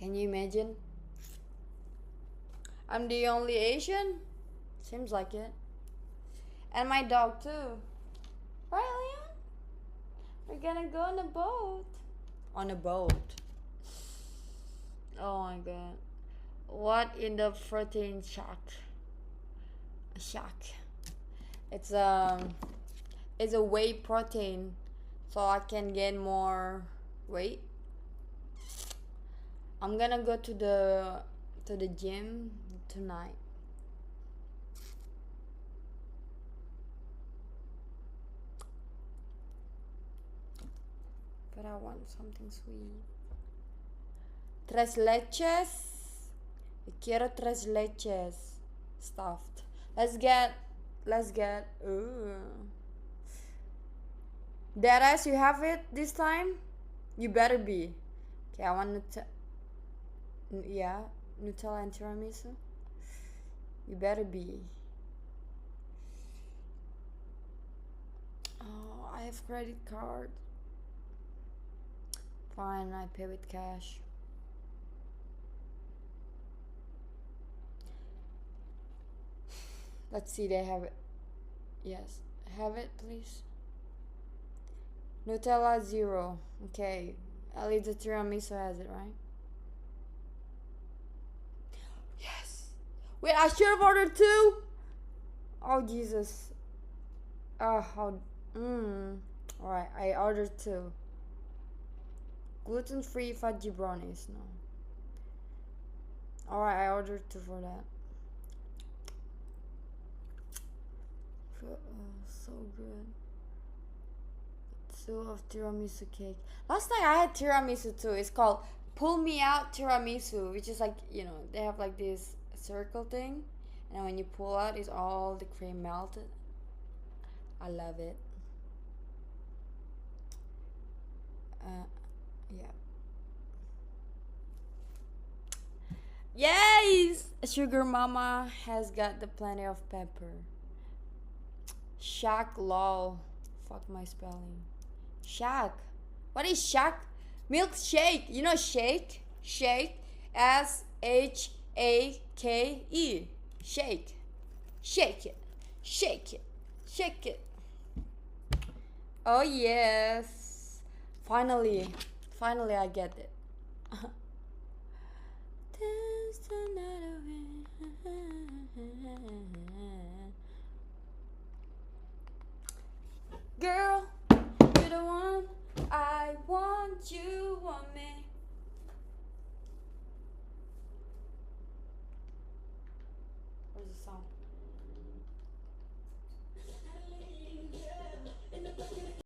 Can you imagine? I'm the only Asian? Seems like it. And my dog too. Right, Leon? We're gonna go on a boat. On a boat. Oh my god. What in the protein shack? Shack. It's a whey protein, so I can gain more weight. I'm gonna go to the gym tonight. But I want something sweet. Tres leches. Yo quiero tres leches. Stuffed. Let's get. Ooh. Deadass, you have it this time? You better be. Okay, I want yeah, Nutella and tiramisu. You better be. Oh, I have credit card. Fine, I pay with cash. Let's see, they have it. Yes, have it, please. Nutella 0. Okay, at least the tiramisu has it, right? Yes. Wait, I should have ordered 2. Oh Jesus. How? Alright, I ordered 2. Gluten-free fudgy brownies. No. Alright, I ordered 2 for that. So good. 2 of tiramisu cake. Last night I had tiramisu too. It's called Pull Me Out Tiramisu, which is like, they have like this circle thing, and when you pull out, it's all the cream melted. I love it. Yeah. Yes! Sugar Mama has got the plenty of pepper. Shack lol. Fuck my spelling. Shack. What is shack? Milkshake. You know shake? Shake. SHAKE. Shake. Shake it. Shake it. Shake it. Oh yes. Finally I get it. Girl, you're the one. I want you, want me. Where's the song?